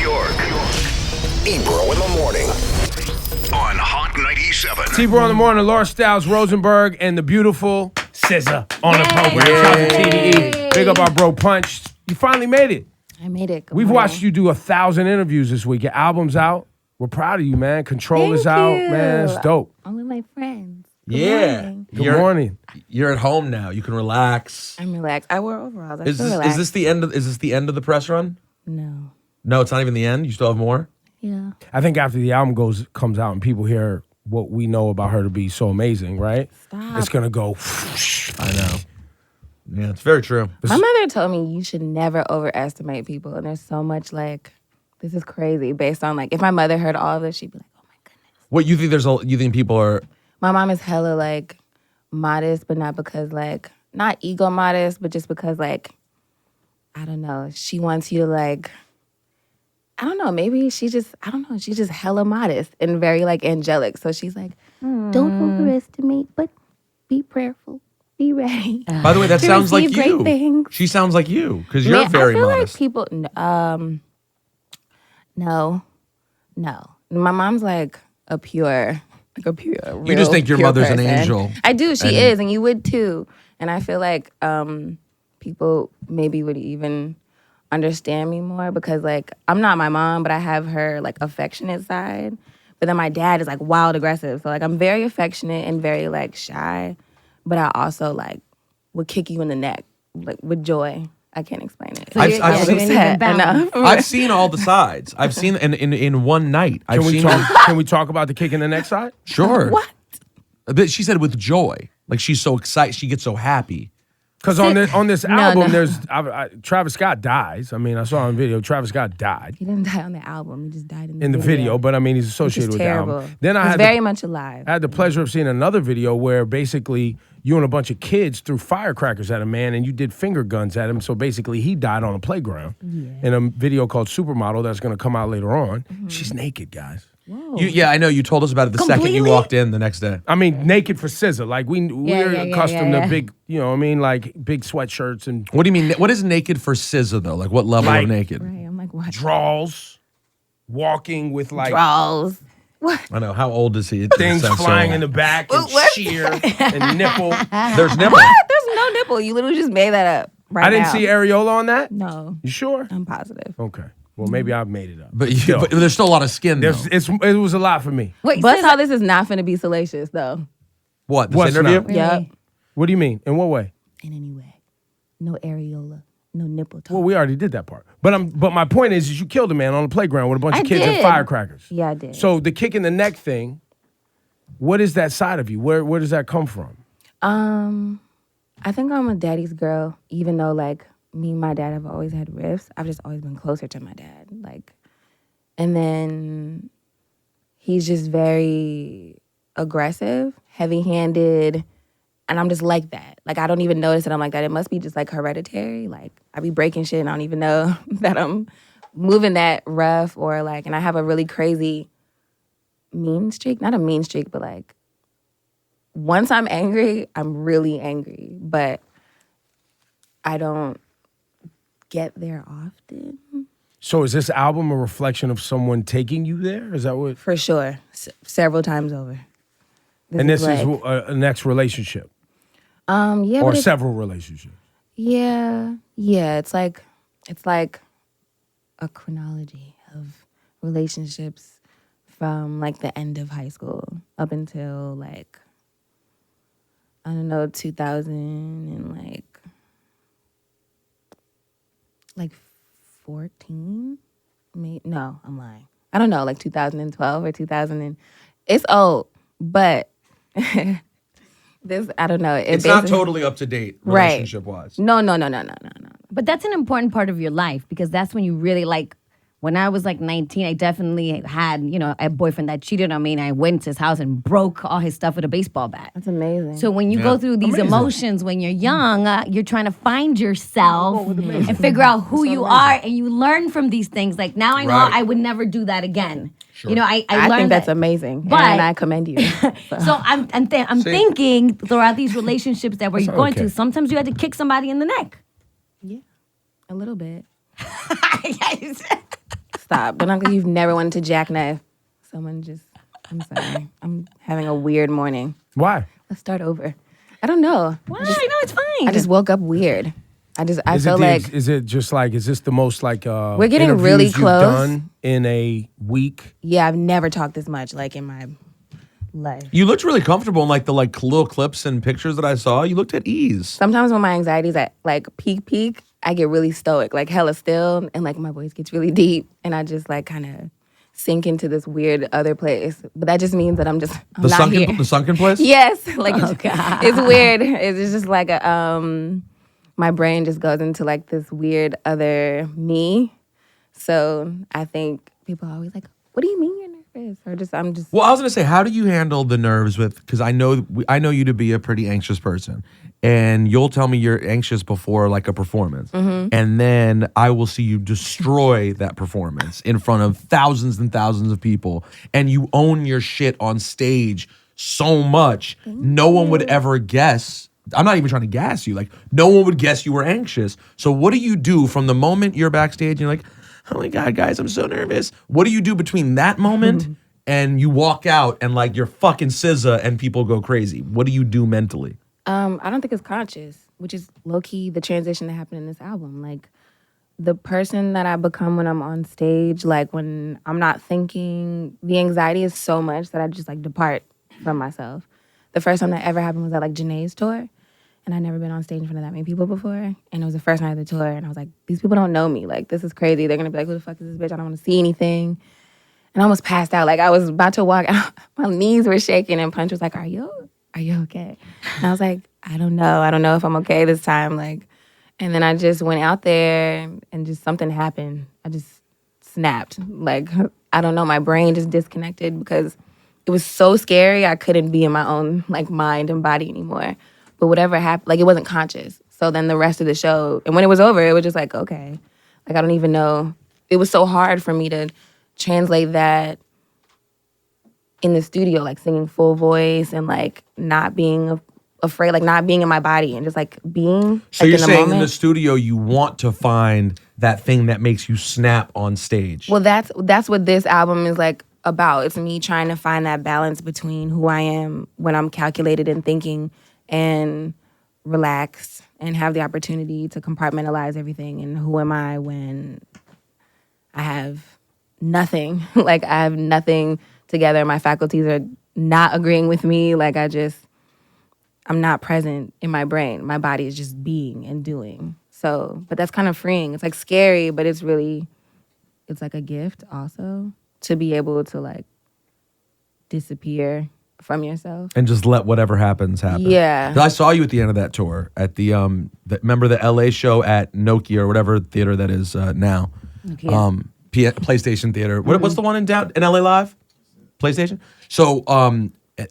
York. Ebro in the morning on Hot 97. Ebro in the morning, Laura Stiles, Rosenberg, and the beautiful SZA on the program. Shout out to TDE. Big up our bro Punch. You finally made it. I made it. We've watched you do 1,000 interviews this week. Your album's out. We're proud of you, man. Control is out. Man, it's dope. I'm with my friends. Good morning. You're at home now. You can relax. I'm relaxed. I wore overalls. Is this the end of the press run? No, it's not even the end. You still have more. Yeah. I think after the album comes out and people hear what we know about her to be so amazing, right? Stop. It's gonna go. I know. Yeah, it's very true. My mother told me you should never overestimate people, and there's so much this is crazy. Based on if my mother heard all of this, she'd be like, "Oh my goodness." What you think? You think people are? My mom is hella modest, but not because not ego modest, but just because I don't know. She wants you to I don't know. Maybe she's just hella modest and very angelic. So she's like, don't overestimate, but be prayerful, be ready. By the way, that sounds like you. Great things. She sounds like you because you're very I feel modest. like people. No. My mom's a pure. Real, you just think your pure mother's person. an angel. I do. She is, and you would too. And I feel like people maybe would even understand me more because I'm not my mom, but I have her affectionate side. But then my dad is wild aggressive. So I'm very affectionate and very shy, but I also would kick you in the neck with joy. I can't explain it. So I've seen all the sides. I've seen in one night. Can we talk about the kick in the neck side? Sure. What? But she said with joy. She's so excited. She gets so happy. Because on this album, there's Travis Scott dies. I mean, I saw on video Travis Scott died. He didn't die on the album. He just died in the video. But I mean, he's associated with the album. Then I had very much alive. I had the pleasure of seeing another video where basically you and a bunch of kids threw firecrackers at a man and you did finger guns at him. So basically, he died on a playground in a video called Supermodel that's going to come out later on. Mm-hmm. She's naked, guys. I know. You told us about it the second you walked in the next day. I mean, naked for SZA. We're accustomed to big, big sweatshirts and. What do you mean? What is naked for SZA though? What level of naked? Right. I'm what? Draws, walking with draws. What? I know. How old is he? Things flying in the back and sheer and nipple. There's nipple. What? There's no nipple. You literally just made that up. Right I didn't now. see areola on that. No. You sure? I'm positive. Okay. Well, maybe I've made it up. But there's still a lot of skin, though. It was a lot for me. Wait, but how this is not finna be salacious, though. What, this interview? Really? Yep. What do you mean? In what way? In any way. No areola. No nipple talk. Well, we already did that part. But my point is you killed a man on the playground with a bunch of kids and firecrackers. Yeah, I did. So the kick in the neck thing, what is that side of you? Where does that come from? I think I'm a daddy's girl, even though me and my dad have always had rifts. I've just always been closer to my dad. And then he's just very aggressive, heavy-handed, and I'm just like that. I don't even notice that I'm like that. It must be just hereditary. I be breaking shit and I don't even know that I'm moving that rough or and I have a really crazy mean streak. Not a mean streak, but once I'm angry, I'm really angry. But I don't get there often. So is this album a reflection of someone taking you there? Is that what? For sure. Several times over. This is a next relationship? Yeah. Or several relationships? Yeah. Yeah, it's like a chronology of relationships from the end of high school up until I don't know, 2000 and 14? No, I'm lying. I don't know, 2012 or 2000. It's old, but this, I don't know. It's not totally up to date relationship-wise. No. But that's an important part of your life because that's when you really when I was 19, I definitely had, a boyfriend that cheated on me and I went to his house and broke all his stuff with a baseball bat. That's amazing. So when you go through these emotions when you're young, you're trying to find yourself and figure out who you are and you learn from these things. Now I know I would never do that again. Sure. I learned think that's amazing, but, and I commend you. So I'm thinking throughout these relationships that you're going to, sometimes you had to kick somebody in the neck. Yeah, a little bit. Stop. Don't act like you've never wanted to jackknife someone. I'm sorry. I'm having a weird morning. Why? Let's start over. I don't know. Why? No, it's fine. I just woke up weird. I feel like. Is it just like? Is this the most like? We're getting interviews really you've close. done in a week. Yeah, I've never talked this much like in my life. You looked really comfortable in like the little clips and pictures that I saw. You looked at ease. Sometimes when my anxiety's at like peak, I get really stoic, like hella still, and like my voice gets really deep, and I just like kind of sink into this weird other place. But that just means that I'm not here. The sunken place? Yes, like it's weird. It's just like my brain just goes into like this weird other me. So I think people are always like, "What do you mean you're nervous?" Or I'm just. Well, I was gonna say, how do you handle the nerves with? Because I know you to be a pretty anxious person, and you'll tell me you're anxious before like a performance, and then I will see you destroy that performance in front of thousands and thousands of people, and you own your shit on stage so much, no one would ever guess. I'm not even trying to gas you. Like, no one would guess you were anxious. So what do you do from the moment you're backstage and you're like, oh my God, guys, I'm so nervous. What do you do between that moment and you walk out and like you're fucking SZA and people go crazy? What do you do mentally? I don't think it's conscious, which is low-key the transition that happened in this album. Like, the person that I become when I'm on stage, like when I'm not thinking, the anxiety is so much that I just like depart from myself. The first time that ever happened was at like Janae's tour, and I'd never been on stage in front of that many people before, and it was the first night of the tour, and I was like, these people don't know me. Like, this is crazy. They're gonna be like, who the fuck is this bitch? I don't want to see anything. And I almost passed out. Like, I was about to walk out. My knees were shaking, and Punch was like, are you okay? And I was like, I don't know if I'm okay this time. Like, and then I just went out there, and just something happened. I just snapped. Like, I don't know. My brain just disconnected because it was so scary. I couldn't be in my own like mind and body anymore. But whatever happened, like it wasn't conscious. So then the rest of the show, and when it was over, it was just like, okay. Like I don't even know. It was so hard for me to translate that in the studio, like singing full voice and like not being afraid, like not being in my body and just like being. So like, you're in the saying moment. in the studio you want to find that thing that makes you snap on stage. Well, that's what this album is like about. It's me trying to find that balance between who I am when I'm calculated and thinking and relaxed and have the opportunity to compartmentalize everything, and who am I when I have nothing. Like I have nothing together. My faculties are not agreeing with me. Like I'm not present in my brain. My body is just being and doing. So, but that's kind of freeing. It's like scary, but it's like a gift also to be able to like disappear from yourself. And just let whatever happens happen. Yeah. I saw you at the end of that tour at the remember the LA show at Nokia or whatever theater that is now. Nokia. PlayStation Theater. What's the one in LA Live? PlayStation. So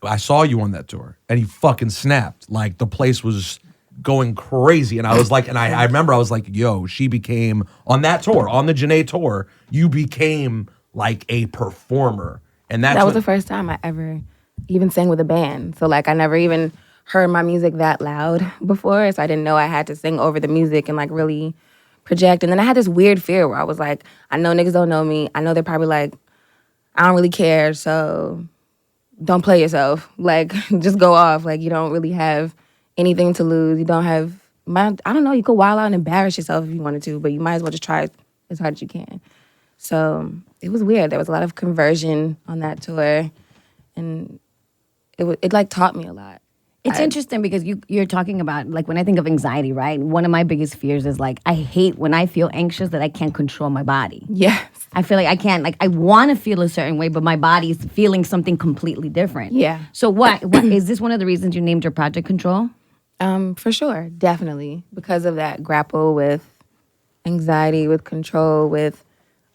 I saw you on that tour and you fucking snapped. Like the place was going crazy. And I was like, and I remember I was like, yo, she became on that tour, on the Janae tour, you became like a performer. And that was the first time I ever even sang with a band. So like I never even heard my music that loud before. So I didn't know I had to sing over the music and like really project. And then I had this weird fear where I was like, I know niggas don't know me. I know they're probably like, I don't really care. So don't play yourself. Like just go off. Like you don't really have anything to lose. You don't have, I don't know, you could wild out and embarrass yourself if you wanted to, but you might as well just try as hard as you can. So it was weird. There was a lot of conversion on that tour, and it like taught me a lot. It's interesting because you're talking about, like, when I think of anxiety, right? One of my biggest fears is, like, I hate when I feel anxious that I can't control my body. Yes. I feel like I can't, like, I want to feel a certain way, but my body is feeling something completely different. Yeah. So what is this one of the reasons you named your project Control? For sure, definitely. Because of that grapple with anxiety, with control, with,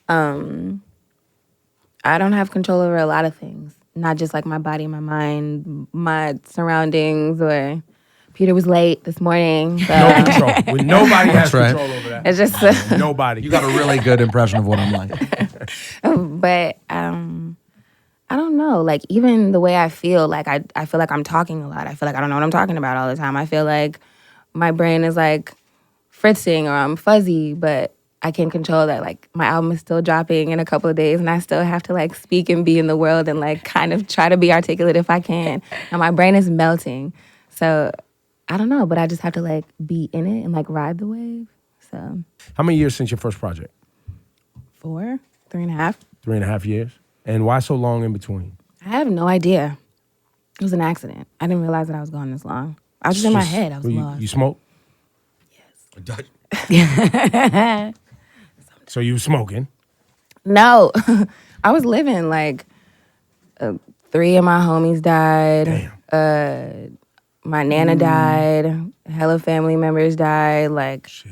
I don't have control over a lot of things. Not just like my body, my mind, my surroundings, or Peter was late this morning. So. No control. When nobody has right. control over that. It's just Nobody. You got a really good impression of what I'm like. But I don't know. Like even the way I feel, like I feel like I'm talking a lot. I feel like I don't know what I'm talking about all the time. I feel like my brain is like fritzing or I'm fuzzy, but I can't control that. Like my album is still dropping in a couple of days, and I still have to like speak and be in the world and like kind of try to be articulate if I can. And my brain is melting, so I don't know, but I just have to like be in it and like ride the wave. So How many years since your first project? 4, 3.5. 3.5 years. And why so long in between? I have no idea. It was an accident. I didn't realize that I was gone this long. I was just in my head. I was lost. You smoke? So you were smoking? No, I was living like 3 of my homies died. Damn. My nana died. Hella family members died. Like Shit.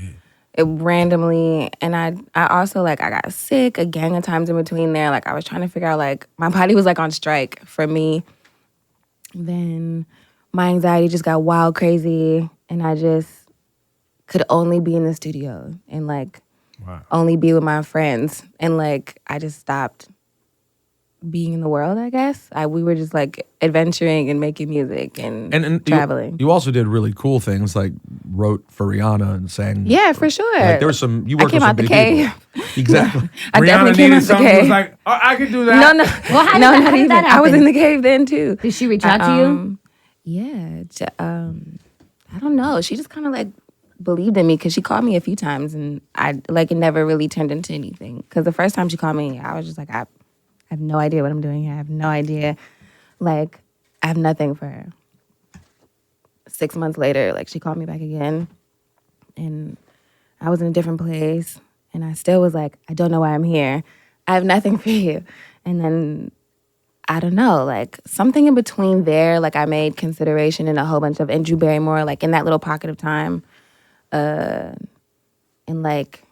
it randomly, and I also like I got sick a gang of times in between there. Like I was trying to figure out like my body was like on strike for me. Then my anxiety just got wild crazy, and I just could only be in the studio and like only be with my friends, and like I just stopped being in the world. I guess we were just like adventuring and making music and traveling. You also did really cool things, like wrote for Rihanna and sang. Yeah, for sure. Like there was some. You I worked came with some out the big cave. people. Exactly. I Rihanna definitely came needed out the something. cave. Was like, oh, I could do that. No. Well, how No, did not that even. happen? I was in the cave then too. Did she reach out to you? Yeah. I don't know. She just kind of like believed in me because she called me a few times, and I like it never really turned into anything. Because the first time she called me, I was just like, I have no idea what I'm doing here. I have no idea. Like, I have nothing for her. 6 months later, like she called me back again, and I was in a different place, and I still was like, I don't know why I'm here. I have nothing for you. And then I don't know, like something in between there, like I made Consideration and a whole bunch of, and Drew Barrymore, like in that little pocket of time, and like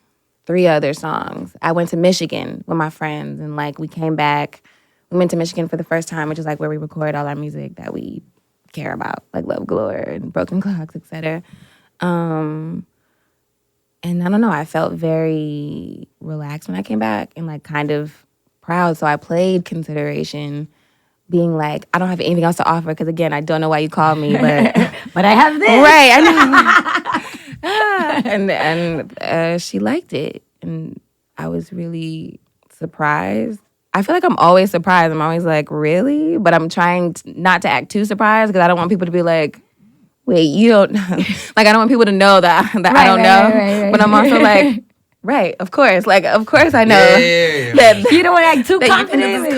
3 other songs. I went to Michigan with my friends, and like we came back. We went to Michigan for the first time, which is like where we record all our music that we care about, like Love Galore and Broken Clocks, etc. And I don't know, I felt very relaxed when I came back and like kind of proud. So I played Consideration, being like, I don't have anything else to offer because again, I don't know why you called me, but But I have this. right, I know. and she liked it, and I was really surprised. I feel like I'm always surprised. I'm always like, really? But I'm trying not to act too surprised because I don't want people to be like, wait, you don't like I don't want people to know that I don't know. Right. But I'm also like, right, of course. Like, of course I know Yeah. that You don't want to act too that you confident.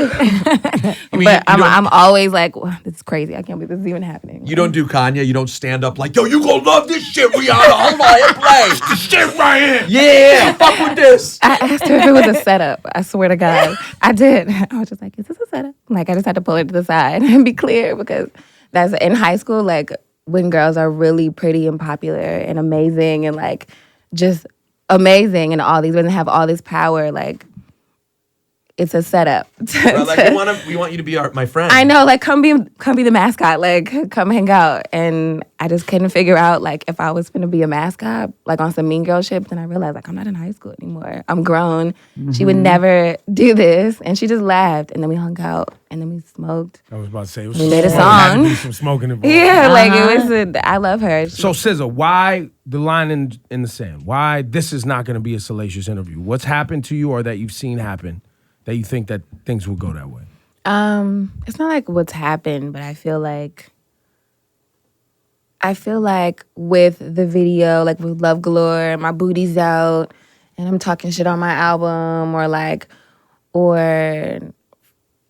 I mean, but you don't- I'm always like, wow, this is crazy. I can't believe this is even happening. You don't do Kanye. You don't stand up like, yo, you gonna love this shit, Rihanna. Hold on, hit play. This shit right here. Yeah, fuck with this. I asked her if it was a setup. I swear to God. I did. I was just like, is this a setup? Like, I just had to pull it to the side and be clear because that's in high school, like, when girls are really pretty and popular and amazing and, like, just amazing and all these women have all this power, like, it's a setup. Bro, like, we want you to be my friend. I know, like, come be the mascot, like, come hang out. And I just couldn't figure out, like, if I was gonna be a mascot, like, on some Mean Girl shit. Then I realized, like, I'm not in high school anymore. I'm grown. Mm-hmm. She would never do this. And she just laughed. And then we hung out. And then we smoked. I was about to say, it was We made a there had to song. be some smoking involved. Yeah, like, it was, I love her. So, SZA, why the line in the sand? Why this is not going to be a salacious interview? What's happened to you or that you've seen happen that you think that things will go that way? It's not like what's happened, but I feel like with the video, like with Love Galore, my booty's out, and I'm talking shit on my album, or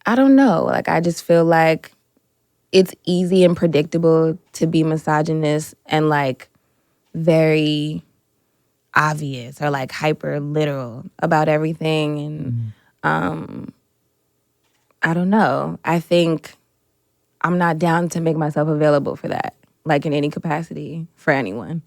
I don't know. Like, I just feel like it's easy and predictable to be misogynist and, like, very obvious or, like, hyper literal about everything. And I don't know. I think I'm not down to make myself available for that, like, in any capacity for anyone.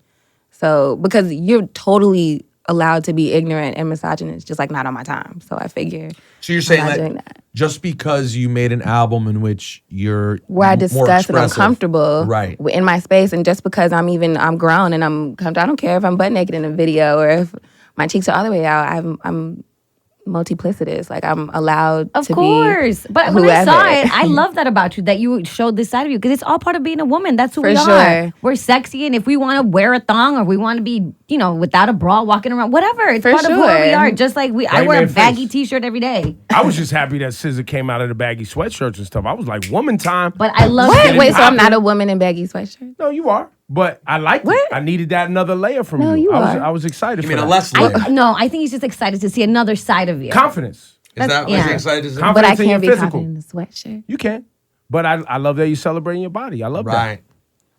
So, because you're totally allowed to be ignorant and misogynist, just like not on my time. So I figure. So you're saying I'm not that, doing that just because you made an album in which you're where I discuss and I'm expressive, comfortable right, in my space, and just because I'm grown and I don't care if I'm butt naked in a video or if my cheeks are all the way out. I'm multiplicitous. Like I'm allowed Of to course. be But when I whoever. saw it, I love that about you, that you showed this side of you, because it's all part of being a woman. That's who For we are. sure. We're sexy, and if we want to wear a thong or we want to be, without a bra walking around, whatever, it's For part of who we sure. are. Just like I White wear a man baggy face. t-shirt every day. I was just happy that SZA came out of the baggy sweatshirts and stuff. I was like, woman time. But I love What? getting Wait, so I'm popping. not a woman in baggy sweatshirt? No, you are. But I liked it. What? I needed that another layer from No, you are. I was excited You for mean a that. less layer? No, I think he's just excited to see another side of you. Confidence. Is that what yeah. you're excited to see? Confidence. But I in can't be your physical. confident in a sweatshirt. You can. But I love that you're celebrating your body. I love Right.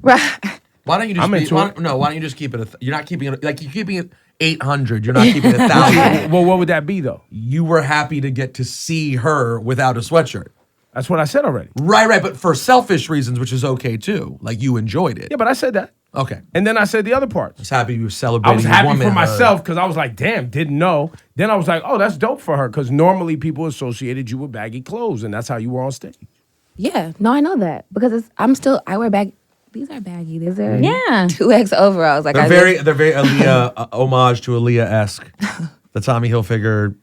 Right. Why don't you just I'm into it. why don't you just keep it? You're not keeping it like you're keeping it 800. You're not keeping it that. 1,000. Well, what would that be though? You were happy to get to see her without a sweatshirt. That's what I said already. Right. But for selfish reasons, which is okay too. Like you enjoyed it. Yeah, but I said that. Okay. And then I said the other parts. Just happy you were I celebrating. was your happy for womanhood. myself because I was like, damn, didn't know. Then I was like, oh, that's dope for her because normally people associated you with baggy clothes and that's how you were on stage. Yeah. No, I know that because I wear baggy. These are baggy. These are Yeah. 2X overalls. Like They're very Aaliyah homage to Aaliyah-esque. The Tommy Hilfiger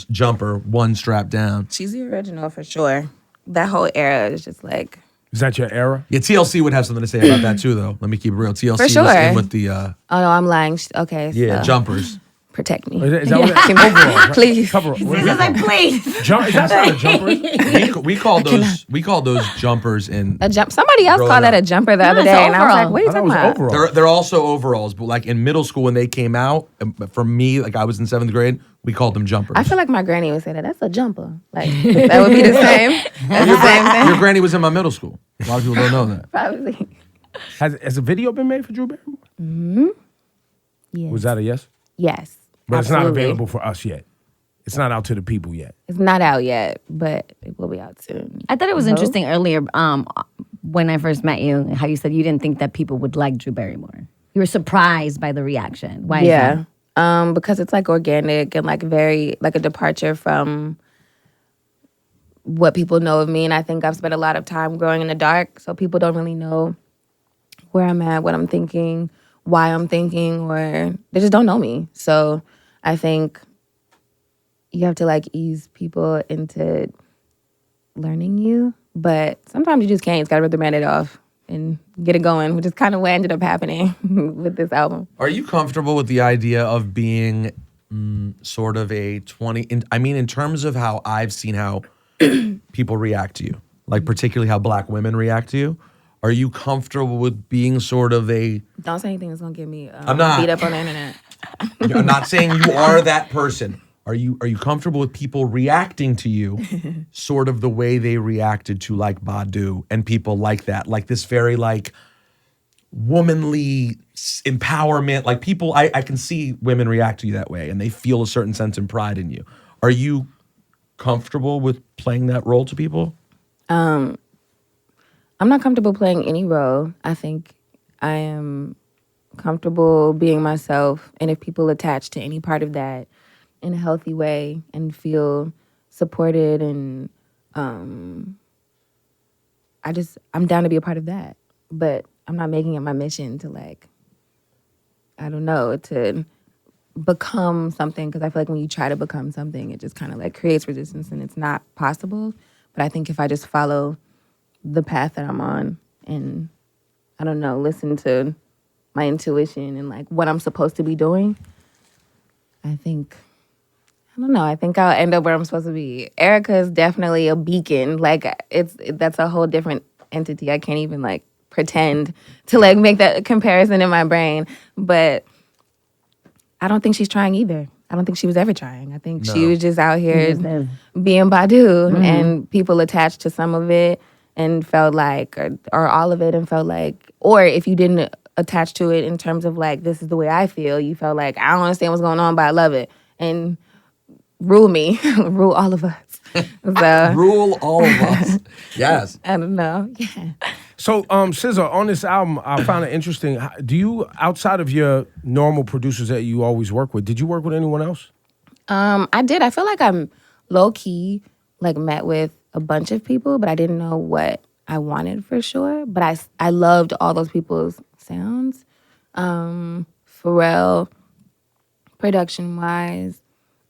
jumper, one strap down. She's the original for sure. That whole era is just like Is that your era? Yeah, TLC would have something to say about that too, though. Let me keep it real. TLC For was sure. in with the oh no, I'm lying. Okay, so jumpers. protect me. Is that what overall, right? Please. Cover, what is This is that like, called? please. Is that not a jumper? We called those jumpers in. A jump. Somebody else Growing called that up. a jumper the No, other it's day, and I was overall. like, "What are you I thought it talking was about?" overall. They're also overalls, but like in middle school when they came out, for me, like I was in 7th grade, we called them jumpers. I feel like my granny would say that. That's a jumper. Like that would be the same. That's the same thing. Your granny was in my middle school. A lot of people don't know that. Probably. Has a video been made for Drew Barrymore? Yes. Was that a yes? Yes. But it's not absolutely. available for us yet. It's not out to the people yet. It's not out yet, but it will be out soon. I thought it was interesting earlier when I first met you, how you said you didn't think that people would like Drew Barrymore. You were surprised by the reaction. Why is that? Yeah. Because it's like organic and like very like a departure from what people know of me. And I think I've spent a lot of time growing in the dark, so people don't really know where I'm at, what I'm thinking, why I'm thinking, or they just don't know me. So I think you have to like ease people into learning you, but sometimes you just can't. You just gotta rip the Band-Aid off and get it going, which is kind of what ended up happening with this album. Are you comfortable with the idea of being sort of a 20? In terms of how I've seen how people react to you, like particularly how Black women react to you. Are you comfortable with being sort of a? Don't say anything that's gonna get me I'm not. beat up on the internet. I'm not saying you are that person. Are you comfortable with people reacting to you sort of the way they reacted to like Badu and people like that? Like this very like womanly empowerment. Like people, I can see women react to you that way and they feel a certain sense and pride in you. Are you comfortable with playing that role to people? I'm not comfortable playing any role. I think I am comfortable being myself, and if people attach to any part of that in a healthy way and feel supported, and I'm down to be a part of that. But I'm not making it my mission to like, I don't know, to become something, because I feel like when you try to become something, it just kind of like creates resistance and it's not possible. But I think if I just follow the path that I'm on and, I don't know, listen to my intuition and like what I'm supposed to be doing, I think I'll end up where I'm supposed to be. Erica is definitely a beacon. Like that's a whole different entity. I can't even like pretend to like make that comparison in my brain. But I don't think she's trying either. I don't think she was ever trying. I think she was just out here being Badu, and people attached to some of it and felt like, or all of it and felt like, or if you didn't attach to it in terms of like, this is the way I feel, you felt like, I don't understand what's going on, but I love it. And rule me, rule all of us. So, Rule all of us. Yes. I don't know. Yeah. So, SZA, on this album, I found it interesting. Do you, outside of your normal producers that you always work with, did you work with anyone else? I did. I feel like I'm low-key, like met with a bunch of people, but I didn't know what I wanted for sure. But I loved all those people's sounds. Pharrell, production-wise.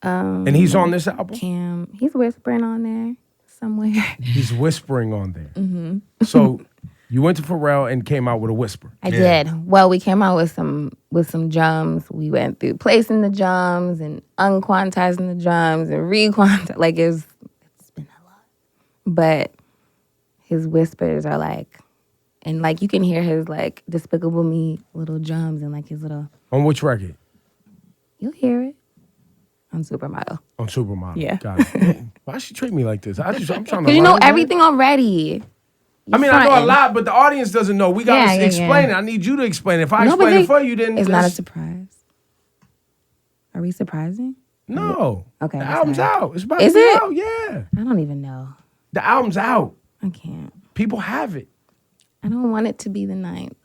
And he's on this album? Cam, he's whispering on there somewhere. He's whispering on there. Mm-hmm. So you went to Pharrell and came out with a whisper. I did. Well, we came out with some drums. We went through placing the drums and unquantizing the drums and requantizing. Like it's been a lot. But his whispers are like, and like you can hear his like Despicable Me little drums and like his little. On which record? You'll hear it on Supermodel. On Supermodel. Yeah. Got it. Why she treat me like this? I'm trying to. Because you know learn, man. everything already. I mean, I know a lot, but the audience doesn't know. We gotta explain it. I need you to explain it. If I explain it for you, then it's not a surprise. Are we surprising? No. Okay. The album's out. It's about Is to be it? out. Yeah. I don't even know. The album's out. I can't. People have it. I don't want it to be the 9th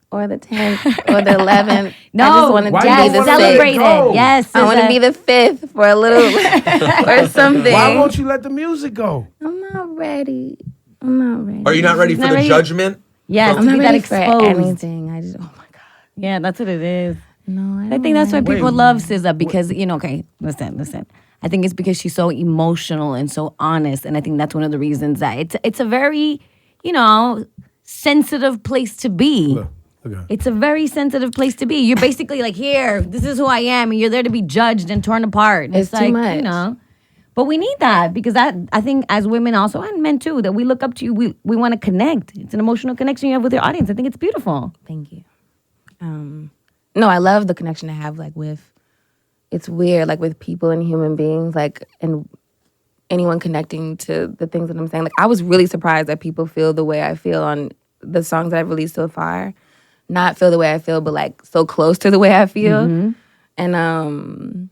or the 10th or the 11th. No. I just want to Why be you don't the wanna let it 6th. Celebrate go? it. Yes. I want to be the 5th for a little or something. Why won't you let the music go? I'm not ready. I'm not ready. Are you not ready for Not the ready. judgment? Yes, I'm to not be that ready for exposed. anything. I just, oh my God. Yeah, that's what it is. No, I think that's why why people love SZA because, you know, okay, listen. I think it's because she's so emotional and so honest. And I think that's one of the reasons that it's a very, you know, sensitive place to be. Look at her. It's a very sensitive place to be. You're basically like, here, this is who I am, and you're there to be judged and torn apart. And It's too like, much. you know. But we need that because I think as women also, and men too, that we look up to you, we want to connect. It's an emotional connection you have with your audience. I think it's beautiful. Thank you. No, I love the connection I have like with, it's weird, like with people and human beings, like, and anyone connecting to the things that I'm saying. Like, I was really surprised that people feel the way I feel on the songs that I've released so far. Not feel the way I feel, but like so close to the way I feel. And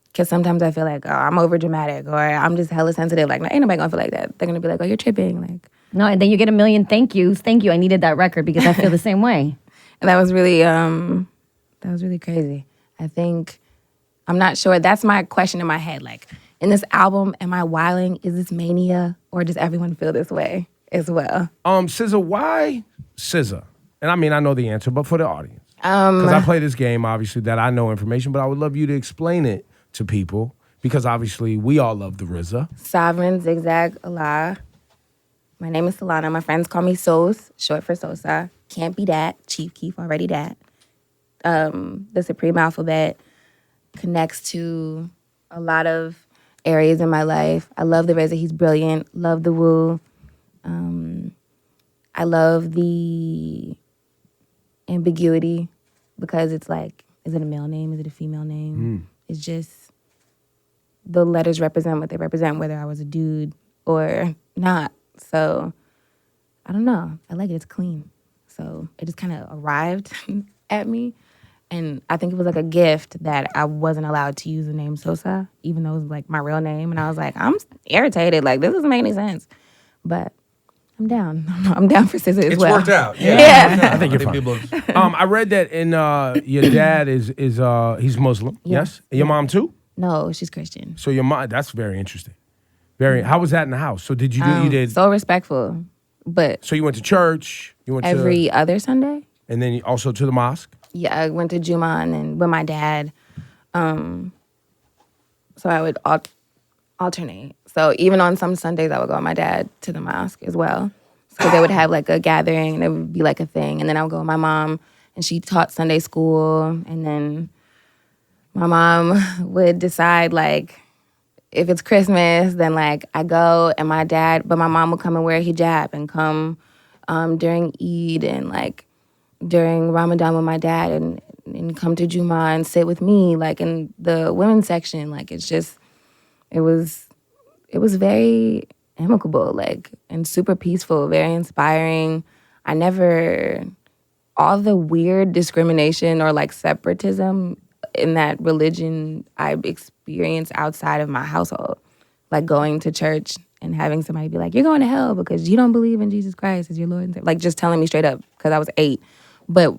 because sometimes I feel like, oh, I'm over dramatic or I'm just hella sensitive. Like, no, ain't nobody gonna feel like that. They're gonna be like, oh, you're tripping. Like, No, and then you get a million thank yous. Thank you. I needed that record because I feel the same way. and that was really crazy. I think, I'm not sure. That's my question in my head. Like, in this album, am I wilding? Is this mania? Or does everyone feel this way as well? SZA, why SZA? And I mean, I know the answer, but for the audience. Because I play this game, obviously, that I know information, but I would love you to explain it to people because obviously we all love the RZA. Sovereign, Zigzag, Allah. My name is Solana. My friends call me Sos, short for Sosa. Can't be that. Chief Keef, already that. The Supreme Alphabet connects to a lot of areas in my life. I love the RZA. He's brilliant. Love the Woo. I love the ambiguity because it's like, is it a male name? Is it a female name? It's just the letters represent what they represent, whether I was a dude or not. So I don't know. I like it. It's clean. So it just kind of arrived at me. And I think it was like a gift that I wasn't allowed to use the name Sosa, even though it was like my real name. And I was like, I'm irritated. Like, this doesn't make any sense. But I'm down. I'm down for SZA as It's well. worked out. Yeah. I think you're fine. I read that in your dad is he's Muslim. Yes. Your mom too? No, she's Christian. So your mom, that's very interesting. How was that in the house? So did you do you did So respectful. But so you went to church, you went every other Sunday? and then also to the mosque? Yeah, I went to Juma and then with my dad. So I would alternate. So even on some Sundays, I would go with my dad to the mosque as well. So they would have like a gathering and it would be like a thing. And then I would go with my mom and she taught Sunday school. And then my mom would decide like, if it's Christmas, then like I go and my mom would come and wear a hijab and come during Eid and like during Ramadan with my dad and come to Juma and sit with me like in the women's section. Like it's just, it was very amicable, like, and super peaceful, very inspiring. All the weird discrimination or like separatism in that religion I experienced outside of my household. Like going to church and having somebody be like, you're going to hell because you don't believe in Jesus Christ as your Lord and Savior. Like just telling me straight up because I was 8. But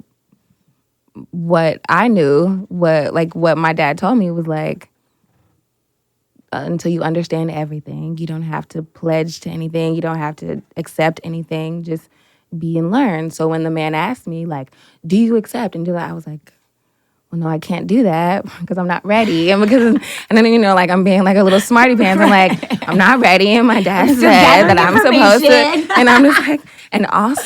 what I knew, what my dad told me was like, until you understand everything, you don't have to pledge to anything. You don't have to accept anything. Just be and learn. So when the man asked me, like, do you accept and do that? I was like, well, no, I can't do that because I'm not ready. And then, you know, like I'm being like a little smarty pants. I'm like, I'm not ready. And my dad said that I'm supposed to. And I'm just like, and also,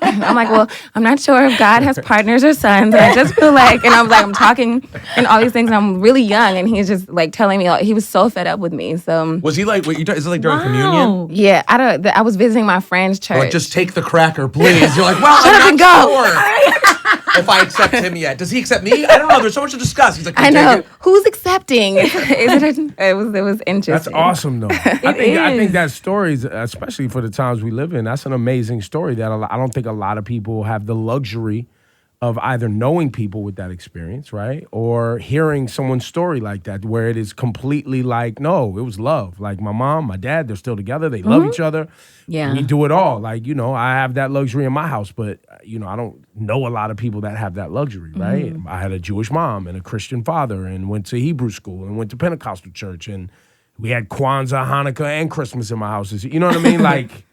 I'm like, well, I'm not sure if God has partners or sons. And I just feel like, and I'm like, I'm talking and all these things. And I'm really young. And he's just like telling me, he was so fed up with me. So Was he like, is it like during communion? yeah, I was visiting my friend's church. Like, just take the cracker, please. You're like, well, Shut up I'm and not go. sure if I accept him yet. Does he accept me? I don't know. There's so much to discuss. He's like, I know. Who's accepting? It was interesting. That's awesome, though. I think that story is, especially for the times we live in, that's an amazing story that I don't think a lot of people have the luxury of either knowing people with that experience, right? Or hearing someone's story like that, where it is completely like, no, it was love. Like my mom, my dad, they're still together. They love each other. Yeah. We do it all. Like, you know, I have that luxury in my house, but, you know, I don't know a lot of people that have that luxury, right? I had a Jewish mom and a Christian father and went to Hebrew school and went to Pentecostal church. And we had Kwanzaa, Hanukkah, and Christmas in my house. You know what I mean? Like,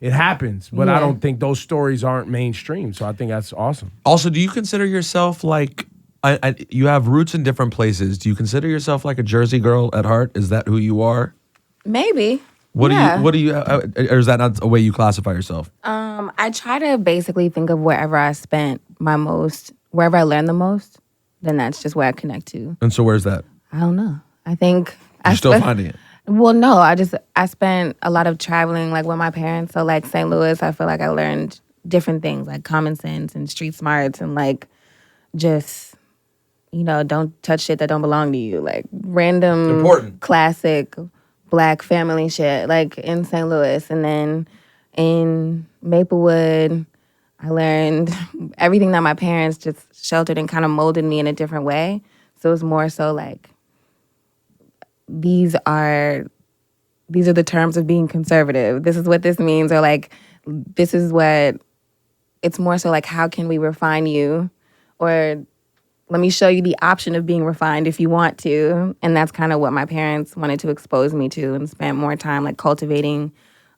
it happens, but I don't think those stories aren't mainstream. So I think that's awesome. Also, do you consider yourself like, you have roots in different places. Do you consider yourself like a Jersey girl at heart? Is that who you are? Maybe. What do you, or is that not a way you classify yourself? I try to basically think of wherever I spent wherever I learned the most, then that's just where I connect to. And so where's that? I don't know. I think You're still finding it. Well, no, I spent a lot of traveling like with my parents. So like St. Louis, I feel like I learned different things like common sense and street smarts and like just, you know, don't touch shit that don't belong to you. Like random Important. classic Black family shit like in St. Louis. And then in Maplewood, I learned everything that my parents just sheltered and kind of molded me in a different way. So it was more so like, these are the terms of being conservative. This is what this means, or like, this is what, it's more so like, how can we refine you? Or let me show you the option of being refined if you want to. And that's kind of what my parents wanted to expose me to and spent more time like cultivating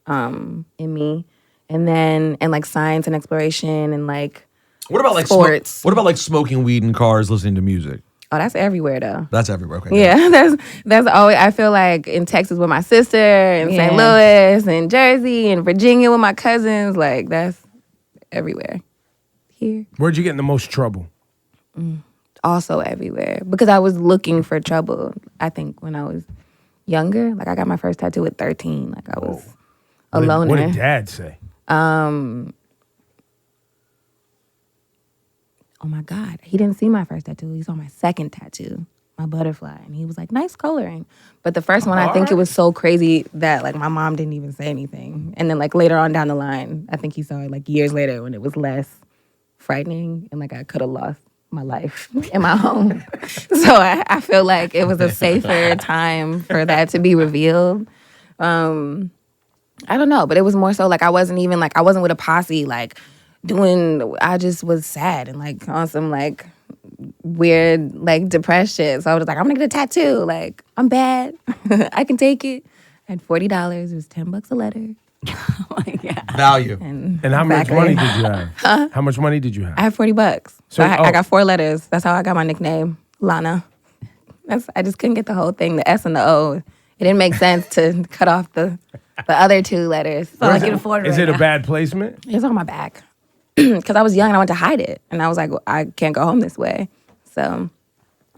in me. And then, and like science and exploration and like What about like sports. what about like smoking weed in cars, listening to music? Oh, that's everywhere though. That's everywhere. Okay. Yeah, that's always. I feel like in Texas with my sister, in St. Louis, in Jersey, in Virginia with my cousins, like that's everywhere. Here, Where'd you get in the most trouble? also everywhere because I was looking for trouble. I think when I was younger, like I got my first tattoo at 13. Like I was a loner. What did Dad say? Oh my God, he didn't see my first tattoo. He saw my second tattoo, my butterfly. And he was like, nice coloring. But the first one, I think it was so crazy that like my mom didn't even say anything. And then like later on down the line, I think he saw it like years later when it was less frightening and like I could have lost my life in my home. So I feel like it was a safer time for that to be revealed. I don't know, but it was more so like I wasn't with a posse like, I just was sad and like on some like weird like depressed shit. So I was like, I'm gonna get a tattoo. Like, I'm bad. I can take it. I had $40. It was $10 a letter. Oh my God. Value. And how much money did you have? How much money did you have? I had $40. So I got 4 letters. That's how I got my nickname, Lana. I just couldn't get the whole thing, the S and the O. It didn't make sense to cut off the other 2 letters. So I can afford it. Is it a bad placement? It's on my back. Because I was young and I went to hide it. And I was like, well, I can't go home this way. So,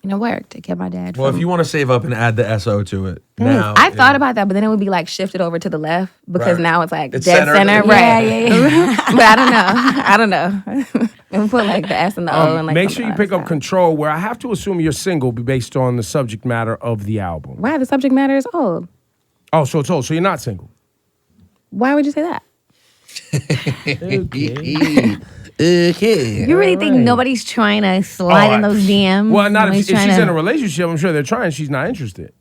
it worked. It kept my dad Well, if you want to save up and add the SO to it, Thanks. now. I thought about that, but then it would be like shifted over to the left because Right. now it's like It's dead centered. center. Yeah, Right. yeah. But I don't know. And put like the S and the O and like Make something sure you on pick the up side. Control, where I have to assume you're single based on the subject matter of the album. Why? The subject matter is old. Oh, so it's old. So you're not single. Why would you say that? Okay. You really think nobody's trying to slide in those DMs? Well, not if Nobody's she's trying in a relationship. I'm sure they're trying. She's not interested.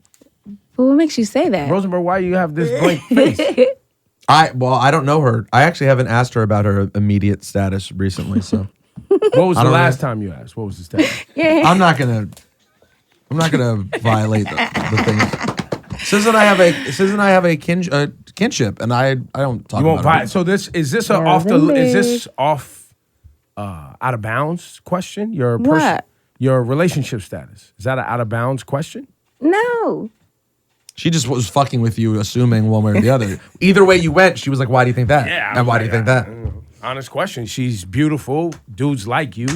But what makes you say that? Rosenberg, why you have this blank face? I don't know her. I actually haven't asked her about her immediate status recently, so What was the don't last know. time you asked? What was the status? I'm not gonna violate the thing. Sis and I have a kinship, and I don't talk You won't about buy it. it. So is this Rosenberg. off out of bounds question? Your What? your relationship status. Is that an out of bounds question? No. She just was fucking with you, assuming one way or the other. Either way you went, she was like, why do you think that? Yeah. And why do you think that? Honest question. She's beautiful. Dudes like you.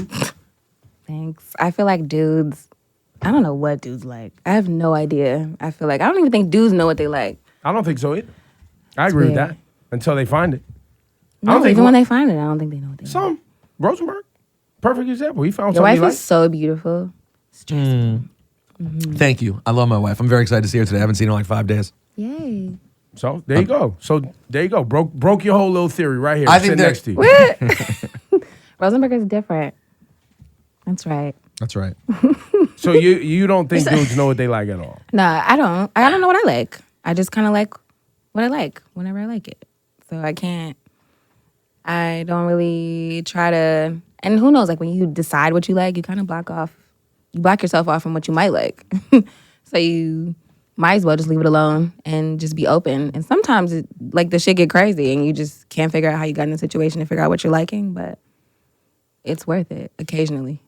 Thanks. I feel like dudes, I don't know what dudes like. I have no idea. I feel like, I don't even think dudes know what they like. I don't think so either. I agree with weird. that until they find it. No, I don't think even when they find it, I don't think they know what they like. Some. Rosenberg. Perfect example. He found Your something wife he is so beautiful. Thank you. I love my wife. I'm very excited to see her today. I haven't seen her in like 5 days. Yay. So there you go. So there you go. Broke your whole little theory right here. I think Sitting next to you. What? Rosenberg is different. That's right. That's right. So you don't think dudes know what they like at all? No, I don't. I don't know what I like. I just kind of like what I like whenever I like it. So I don't really try to, and who knows, like when you decide what you like, you kind of block yourself off from what you might like. So you might as well just leave it alone and just be open. And sometimes the shit get crazy and you just can't figure out how you got in the situation to figure out what you're liking, but it's worth it occasionally.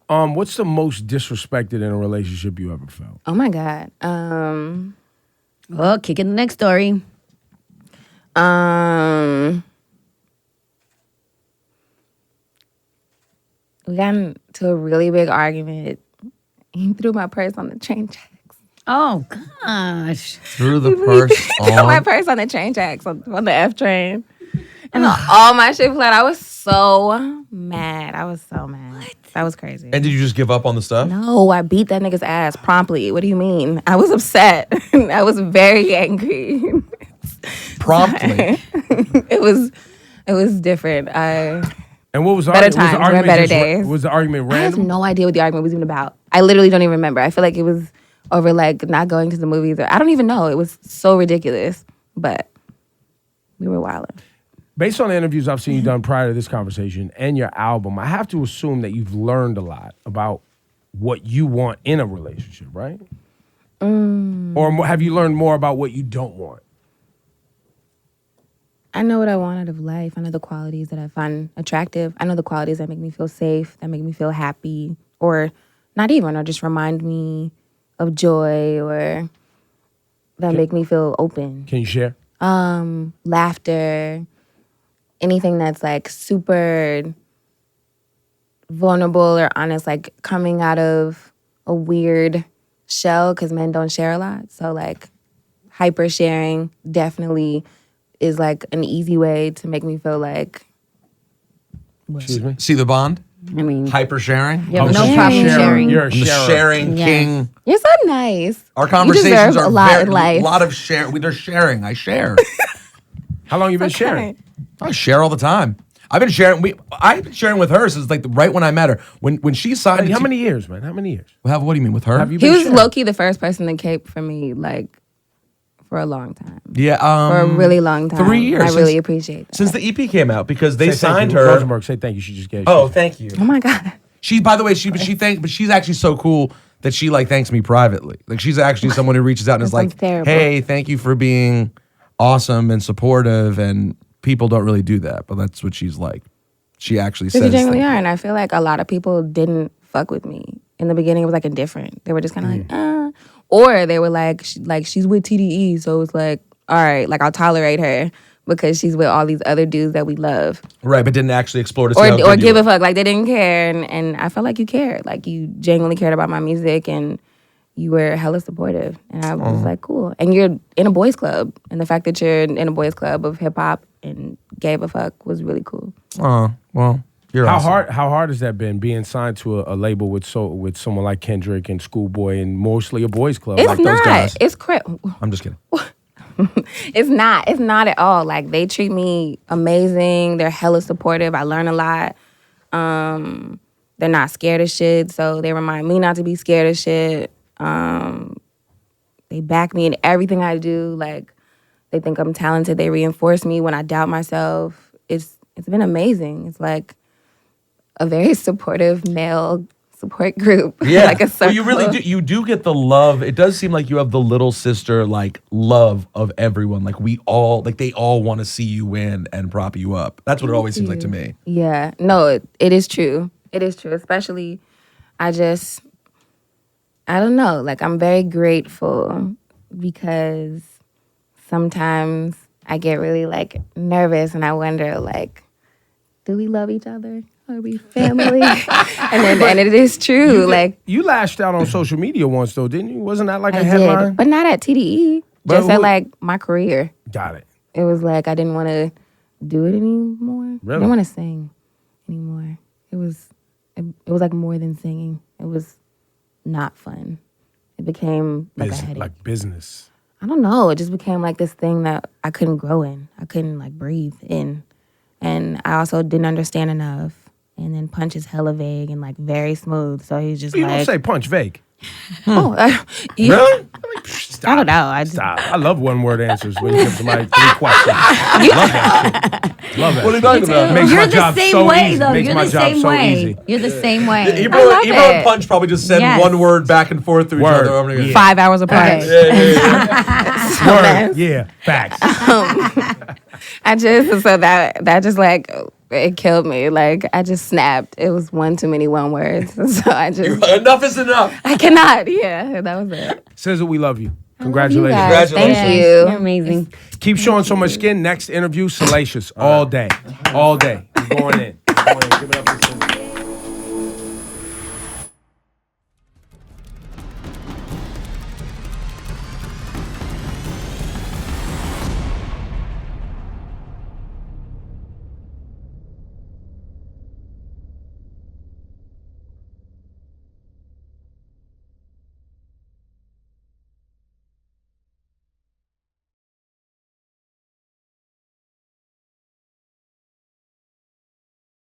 What's the most disrespected in a relationship you ever felt? Oh my God. Well, kick in the next story. We got into a really big argument. He threw my purse on the train tracks. Oh, gosh. Through the purse Threw my on. purse on the train tracks on the F train. And all my shit flat. I was so mad. What? That was crazy. And did you just give up on the stuff? No, I beat that nigga's ass promptly. What do you mean? I was upset. I was very angry. Promptly. It was different. And what was the Better argument? times, we're in better days. Was the argument I have random? no idea what the argument was even about. I literally don't even remember. I feel like it was over like not going to the movies. Or I don't even know. It was so ridiculous. But we were wilding. Based on the interviews I've seen you done prior to this conversation and your album, I have to assume that you've learned a lot about what you want in a relationship, right? Or have you learned more about what you don't want? I know what I want out of life. I know the qualities that I find attractive. I know the qualities that make me feel safe, that make me feel happy, or not even, or just remind me of joy, or that make me feel open. Can you share? Laughter, anything that's like super vulnerable or honest, like coming out of a weird shell, because men don't share a lot. So like hyper sharing definitely is like an easy way to make me feel like, Excuse me? See the bond? I mean, Hyper sharing? You have Oh, no she's problem a sharer. sharing. You're a I'm the sharer. sharing Yes. king. you're so nice. Our You conversations deserve are a lot very, in life. a lot of share. They're sharing. I share. How long you been sharing? I share all the time. I've been sharing. I've been sharing with her since like right when I met her. When she signed. Hey, to how many years, man? How many years? What do you mean with her? Have you He been was sharing? low-key the first person to cape for me, like, for a long time. Yeah. For a really long time. 3 years. I really appreciate that. Since the EP came out because they Say thank signed you. her. Rosenberg, say thank you. She just gave Oh, you. thank you. Oh my God. She, by the way, but she's actually so cool that she like thanks me privately. Like she's actually someone who reaches out and is That like, sounds terrible. "Hey, thank you for being awesome and supportive." And people don't really do that, but that's what she's like. She actually Because says, you genuinely thank are. you. And I feel like a lot of people didn't fuck with me. In the beginning, it was like indifferent. They were just kind of like, Or they were like, she's with TDE. So it's like, all right, like I'll tolerate her because she's with all these other dudes that we love. Right, but didn't actually explore to see how Or good you give were. a fuck. Like they didn't care. And I felt like you cared. Like you genuinely cared about my music and you were hella supportive. And I was like, cool. And you're in a boys club. And the fact that you're in a boys club of hip hop and gave a fuck was really cool. Oh, well, you're How awesome. hard has that been being signed to a label with someone like Kendrick and Schoolboy and mostly a boys club It's like not. those guys? It's I'm just kidding. It's not. It's not at all. Like they treat me amazing. They're hella supportive. I learn a lot. They're not scared of shit, so they remind me not to be scared of shit. They back me in everything I do. Like they think I'm talented. They reinforce me when I doubt myself. It's been amazing. It's like a very supportive male support group. Yeah, like a circle. well, you really do. You do get the love. It does seem like you have the little sister like love of everyone. Like we all, like they all want to see you win and prop you up. That's what it always seems like to me. Yeah, no, it is true. It is true, especially I don't know. Like, I'm very grateful because sometimes I get really, like, nervous and I wonder, like, do we love each other? Are we family? and it is true. You lashed out on social media once, though, didn't you? Wasn't that like a I headline? did, but not at TDE. Just at, like, my career. Got it. It was like I didn't want to do it anymore. Really? I didn't want to sing anymore. It was like more than singing. It was not fun. It became like a headache. Like business. I don't know. It just became like this thing that I couldn't grow in. I couldn't like breathe in. And I also didn't understand enough. And then Punch is hella vague and like very smooth. So he's just You like, don't say Punch vague. oh, yeah. Really? I don't know. Stop. I love one-word answers when you give somebody 3 questions. Love that shit. Love that. What are you talking about? Makes You're my the job same so way, easy. though. Makes You're my the job same so way. easy. You're the same way. Ebro love and it. Punch probably just send Yes. one word back and forth through each Word. other over and again. Yeah. 5 hours apart. Word. Yeah. Facts. I just so that just like it killed me. Like I just snapped. It was one too many one words. So I just Enough is enough. I cannot. Yeah, that was it. Says that we love you. You Congratulations. guys. Congratulations. Thank You're you. amazing. Keep showing so much skin. Next interview, salacious all day. All day. He's going in. Give it up.